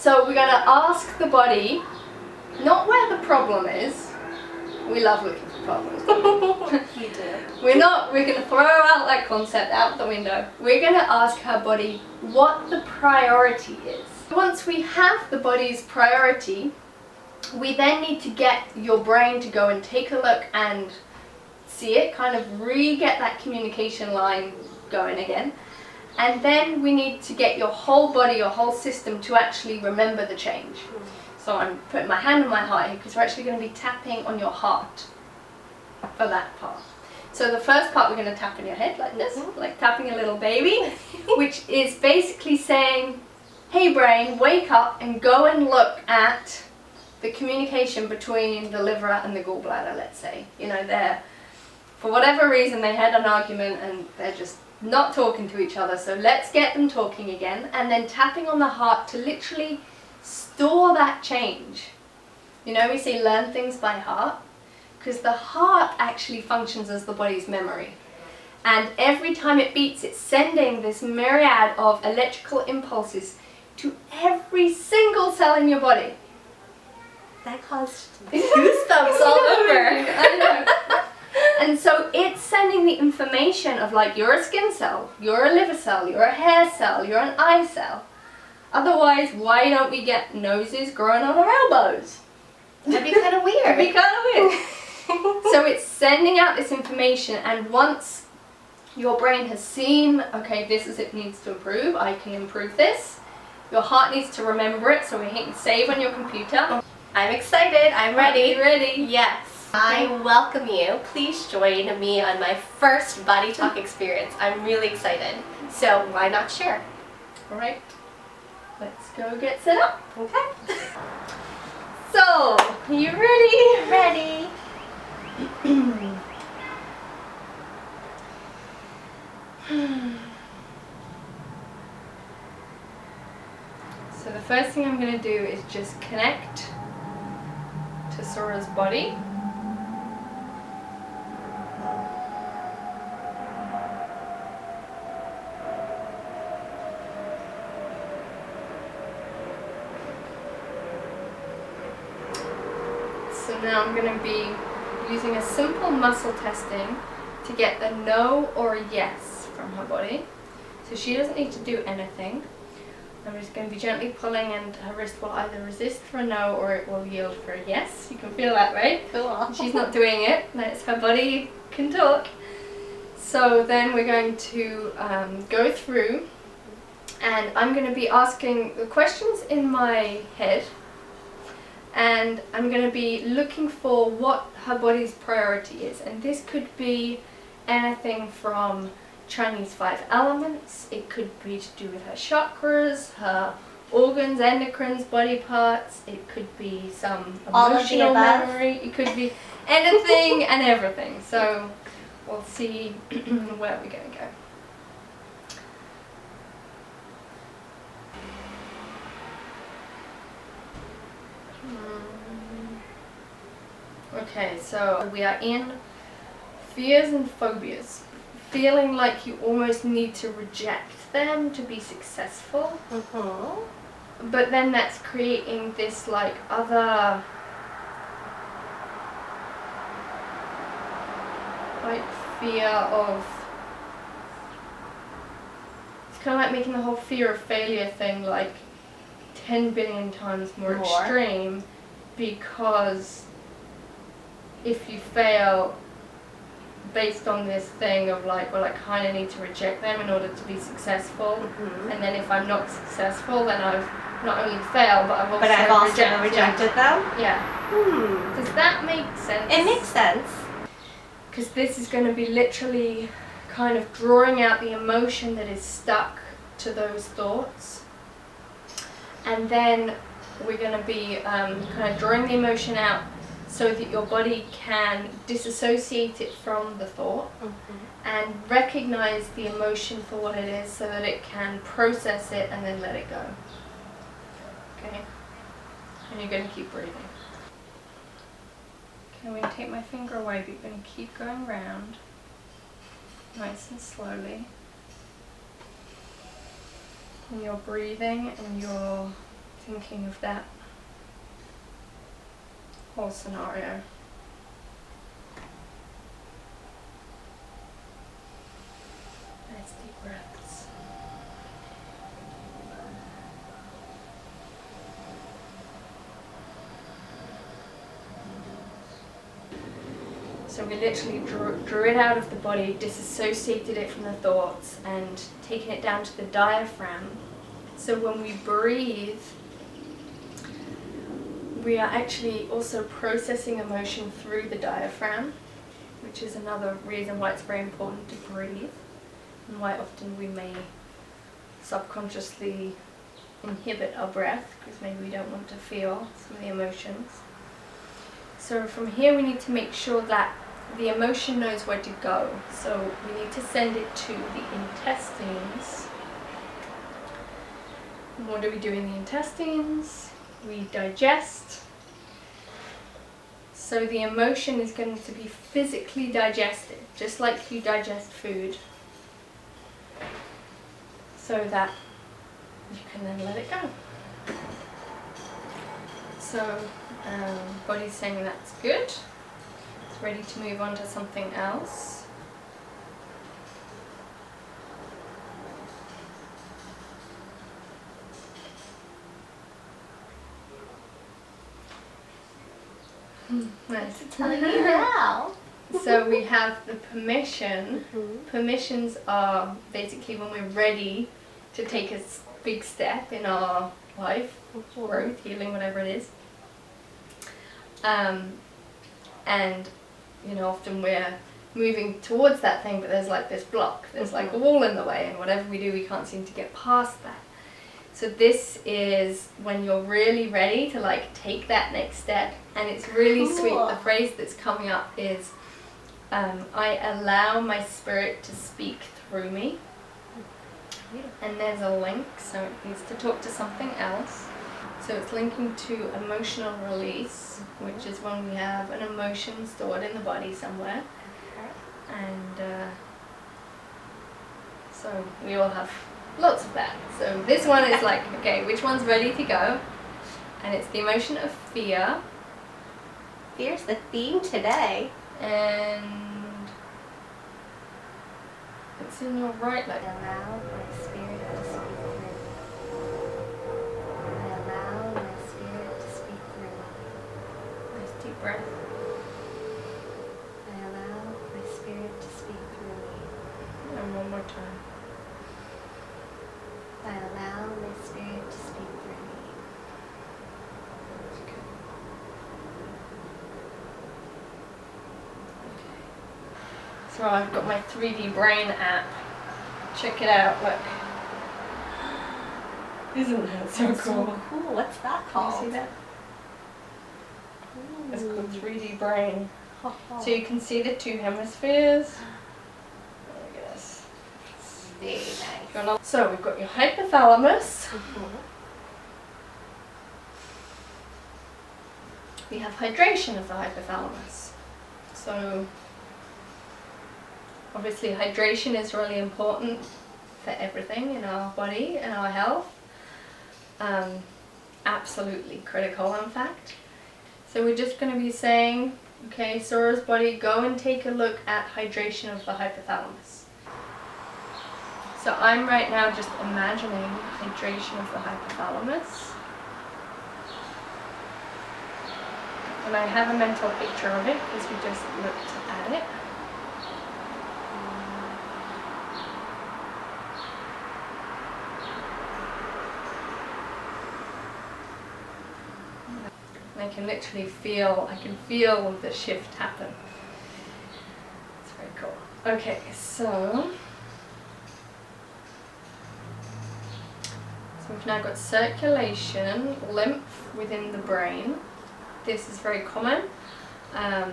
So we're going to ask the body, not where the problem is. We love looking for problems. We do. We're going to throw out that concept out the window. We're going to ask her body what the priority is. Once we have the body's priority, we then need to get your brain to go and take a look and see it, kind of re-get that communication line going again. And then we need to get your whole body, your whole system to actually remember the change. So I'm putting my hand on my heart here because we're actually going to be tapping on your heart for that part. So the first part we're going to tap on your head like this, like tapping a little baby, which is basically saying, hey brain, wake up and go and look at the communication between the liver and the gallbladder, let's say. You know, for whatever reason they had an argument and they're just not talking to each other, so let's get them talking again, and then tapping on the heart to literally store that change. You know, we say learn things by heart, because the heart actually functions as the body's memory, and every time it beats, it's sending this myriad of electrical impulses to every single cell in your body. That caused goosebumps all over. I know. And so it's sending the information of like, you're a skin cell, you're a liver cell, you're a hair cell, you're an eye cell. Otherwise, why don't we get noses growing on our elbows? That'd be kind of weird. It'd be kind of weird. So it's sending out this information, and once your brain has seen, okay, this is it needs to improve, I can improve this. Your heart needs to remember it, so we're hitting save on your computer. I'm excited. I'm ready. Are you ready? Yes. I welcome you. Please join me on my first Body Talk experience. I'm really excited. So why not share? All right. Let's go get set up. Okay. So, are you ready? Ready. So the first thing I'm going to do is just connect to Sora's body. So now I'm going to be using a simple muscle testing to get a no or a yes from her body. So she doesn't need to do anything. I'm just going to be gently pulling, and her wrist will either resist for a no or it will yield for a yes. You can feel that, right? Cool. She's not doing it. That's her body can talk. So then we're going to go through, and I'm going to be asking the questions in my head, and I'm going to be looking for what her body's priority is. And this could be anything from Chinese 5 elements, it could be to do with her chakras, her organs, endocrines, body parts, it could be some emotional memory, it could be anything and everything. So we'll see where we're going to go. Okay, so we are in fears and phobias. Feeling like you almost need to reject them to be successful. But then that's creating this like other like fear of, it's kind of like making the whole fear of failure thing like 10 billion times more extreme, because if you fail based on this thing of like, well, I kind of need to reject them in order to be successful, and then if I'm not successful, then I've not only failed, but I've also rejected them? Yeah. Does that make sense? It makes sense. Because this is going to be literally kind of drawing out the emotion that is stuck to those thoughts, and then we're going to be kind of drawing the emotion out so that your body can disassociate it from the thought and recognize the emotion for what it is, so that it can process it and then let it go. Okay? And you're going to keep breathing. Okay, I'm going to take my finger away, but you're going to keep going round, nice and slowly. And you're breathing and you're thinking of that whole scenario. Nice deep breaths. So we literally drew it out of the body, disassociated it from the thoughts, and taken it down to the diaphragm. So when we breathe, we are actually also processing emotion through the diaphragm, which is another reason why it's very important to breathe, and why often we may subconsciously inhibit our breath because maybe we don't want to feel some of the emotions. So from here we need to make sure that the emotion knows where to go. So we need to send it to the intestines. And what do we do in the intestines? We digest. So the emotion is going to be physically digested, just like you digest food, so that you can then let it go. So body's saying that's good. It's ready to move on to something else. Nice. Tell you now. So we have the permission. Permissions are basically when we're ready to take a big step in our life, growth, healing, whatever it is. And you know, often we're moving towards that thing, but there's like this block, there's like a wall in the way, and whatever we do, we can't seem to get past that. So this is when you're really ready to like take that next step, and it's really sweet. The phrase that's coming up is, I allow my spirit to speak through me. And there's a link, so it needs to talk to something else. So it's linking to emotional release, which is when we have an emotion stored in the body somewhere. And so we all have lots of that. So this one is like, okay, which one's ready to go? And it's the emotion of fear. Fear's the theme today. And it's in your right leg. Allow my spirit to speak through. I allow my spirit to speak through. Nice deep breath. I allow my spirit to speak through me. And one more time. I allow my spirit to speak through me. So I've got my 3D brain app. Check it out, look. Isn't that so That's cool? so cool. What's that Can called? you see that? It's called 3D brain. So you can see the two hemispheres. Look at this. Very nice. So we've got your hypothalamus. We have hydration of the hypothalamus. So obviously hydration is really important for everything in our body and our health. Absolutely critical, in fact. So we're just going to be saying, okay, Sora's body, go and take a look at hydration of the hypothalamus. So I'm right now just imagining hydration of the hypothalamus. And I have a mental picture of it because we just looked at it. I can literally feel, I can feel the shift happen. It's very cool. Okay, so we've now got circulation, lymph within the brain. This is very common. I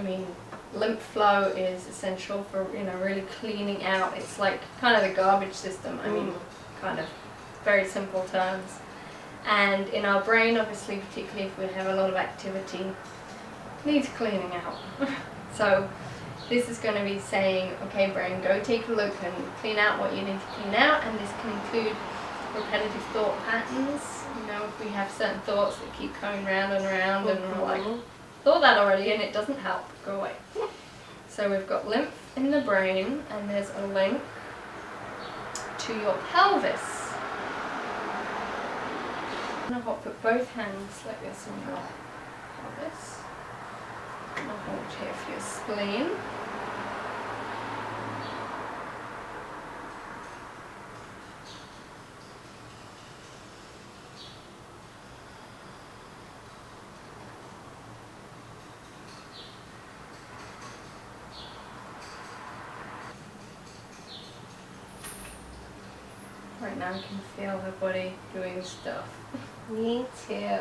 mean, lymph flow is essential for, you know, really cleaning out. It's like kind of the garbage system. I mean, kind of very simple terms. And in our brain, obviously, particularly if we have a lot of activity, needs cleaning out. So this is going to be saying, okay, brain, go take a look and clean out what you need to clean out, and this can include repetitive thought patterns. You know, if we have certain thoughts that keep coming round and round and we're like, thought that already and it doesn't help, go away. So we've got lymph in the brain and there's a link to your pelvis. I'm going to put both hands like this on your pelvis. And I'll hold here for your spleen. Right now I can feel her body doing stuff. Me too.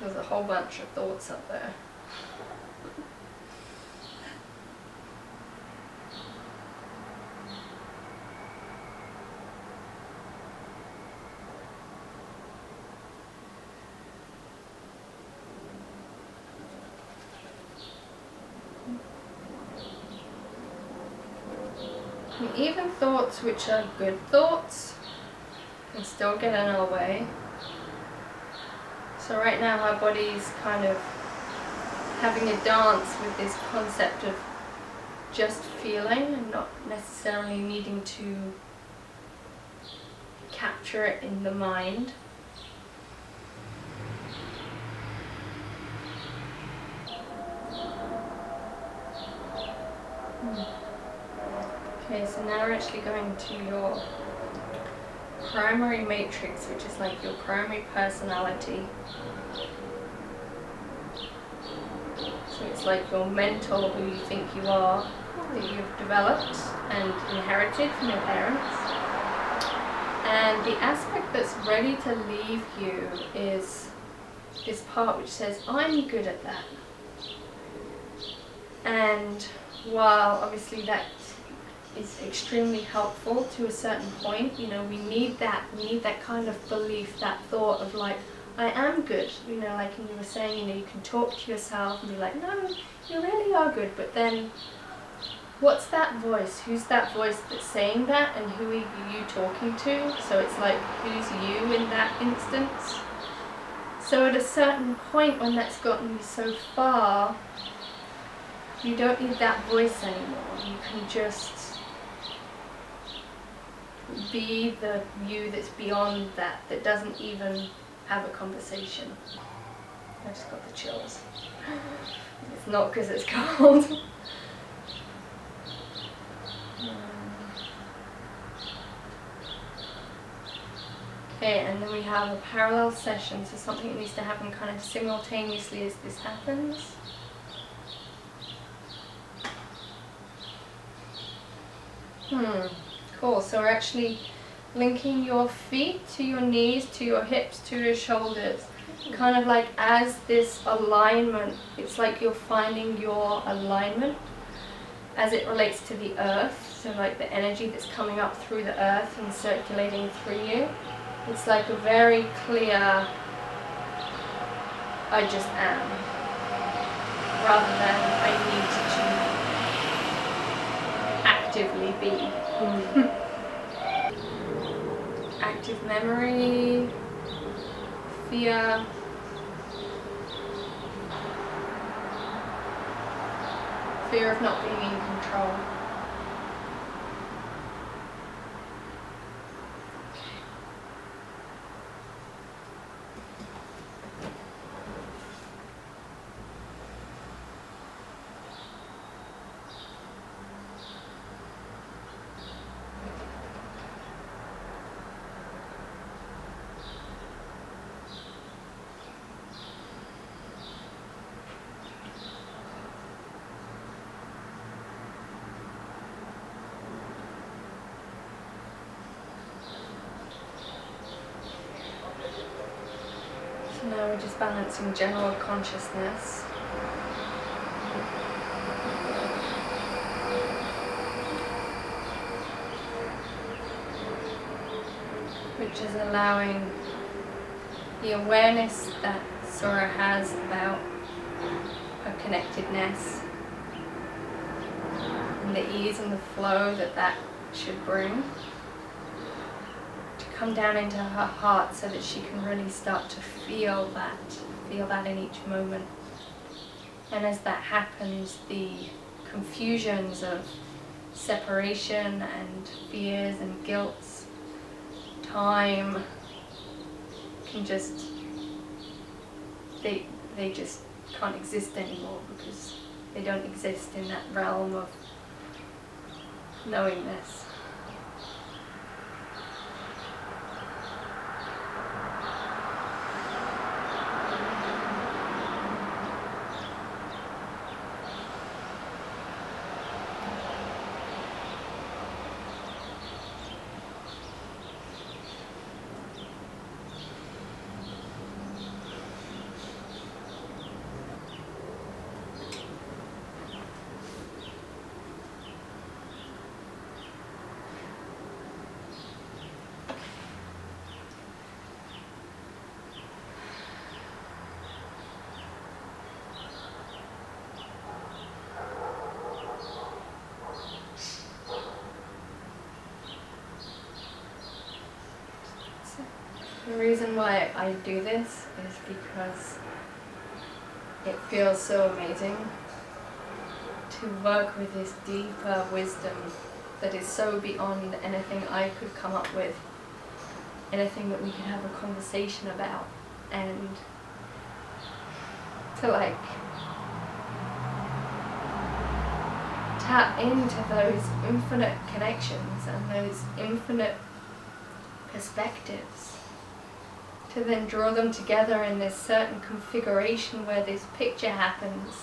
There's a whole bunch of thoughts up there. And even thoughts which are good thoughts can still get in our way. So right now our body's kind of having a dance with this concept of just feeling and not necessarily needing to capture it in the mind. Okay, so now we're actually going to your primary matrix, which is like your primary personality. So it's like your mentor, who you think you are, that you've developed and inherited from your parents. And the aspect that's ready to leave you is this part which says, I'm good at that. And while obviously that is extremely helpful to a certain point, you know, we need that kind of belief, that thought of like, I am good, you know, like you were saying, you know, you can talk to yourself and be like, no, you really are good, but then what's that voice? Who's that voice that's saying that, and who are you talking to? So it's like, who's you in that instance? So at a certain point when that's gotten you so far, you don't need that voice anymore. You can just be the you that's beyond that, that doesn't even have a conversation. I just got the chills. It's not because it's cold. Okay, and then we have a parallel session, so something that needs to happen kind of simultaneously as this happens. Cool, so we're actually linking your feet to your knees, to your hips, to your shoulders. Kind of like as this alignment, it's like you're finding your alignment as it relates to the earth. So like the energy that's coming up through the earth and circulating through you. It's like a very clear, I just am, rather than I need to actively be. Active memory, fear, fear of not being in control. we're just balancing general consciousness. Which is allowing the awareness that Sora has about her connectedness and the ease and the flow that that should bring to come down into her heart so that she can really start to feel that in each moment. And as that happens, the confusions of separation and fears and guilts, time can just, they just can't exist anymore because they don't exist in that realm of knowingness. The reason why I do this is because it feels so amazing to work with this deeper wisdom that is so beyond anything I could come up with, anything that we could have a conversation about, and to like tap into those infinite connections and those infinite perspectives, to then draw them together in this certain configuration where this picture happens,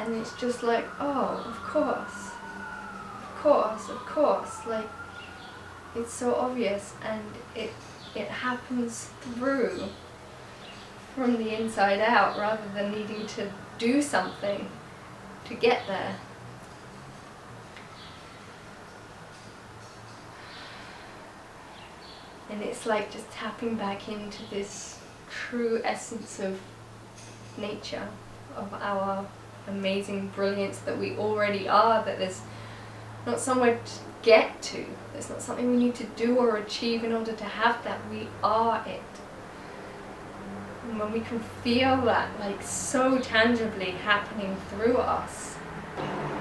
and it's just like, oh, of course, like, it's so obvious, and it happens through, from the inside out, rather than needing to do something to get there. And it's like just tapping back into this true essence of nature, of our amazing brilliance that we already are, that there's not somewhere to get to, there's not something we need to do or achieve in order to have that, we are it. And when we can feel that like so tangibly happening through us,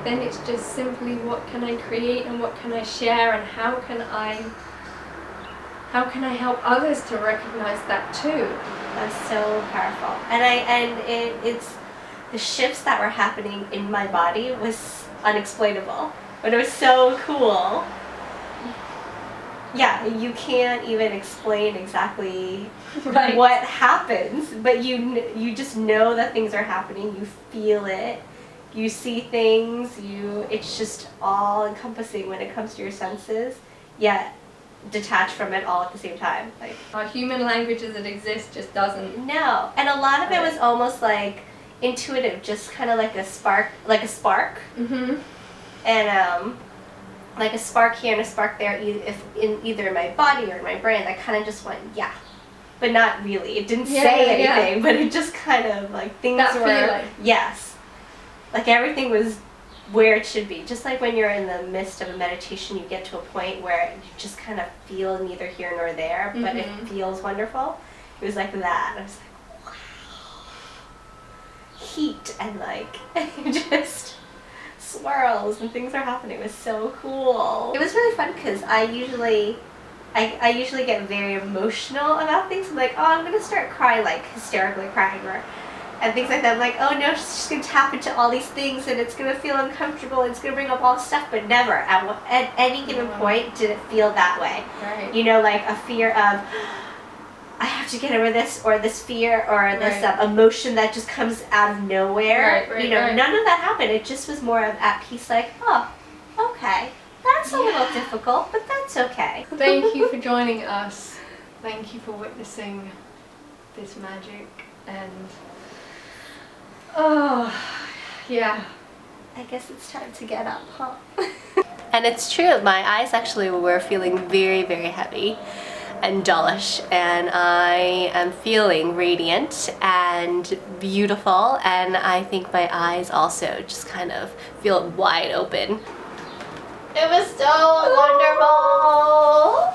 then it's just simply what can I create and what can I share, and how can I help others to recognize that too? That's so powerful. And it's the shifts that were happening in my body was unexplainable, but it was so cool. Yeah, you can't even explain exactly Right. what happens, but you just know that things are happening. You feel it. You see things. It's just all encompassing when it comes to your senses. Yet detached from it all at the same time. Like, Our human language as it exists just doesn't. no. And a lot of it was almost like intuitive, just kind of like a spark. Mm-hmm. And like a spark here and a spark there, if in either my body or my brain, that kind of just went, yeah, but not really. It didn't say anything, but it just kind of like things that were, feeling. yes, like everything was where it should be. Just like when you're in the midst of a meditation, you get to a point where you just kind of feel neither here nor there, but it feels wonderful. It was like that. I was like, wow, heat and like just swirls and things are happening. It was so cool. It was really fun because I usually get very emotional about things. I'm like, oh, I'm gonna start crying, like hysterically crying, and things like that. I'm like, oh no, she's just gonna tap into all these things and it's gonna feel uncomfortable. It's gonna bring up all this stuff, but never at any given point did it feel that way. Right. You know, like a fear of, I have to get over this, or this fear, or this emotion that just comes out of nowhere. Right, you know, right. none of that happened. It just was more of at peace, like, oh, okay, that's a little difficult, but that's okay. Thank you for joining us. Thank you for witnessing this magic, and oh yeah, I guess it's time to get up, huh? And it's true, my eyes actually were feeling very, very heavy and dullish, and I am feeling radiant and beautiful, and I think my eyes also just kind of feel wide open. It was so wonderful!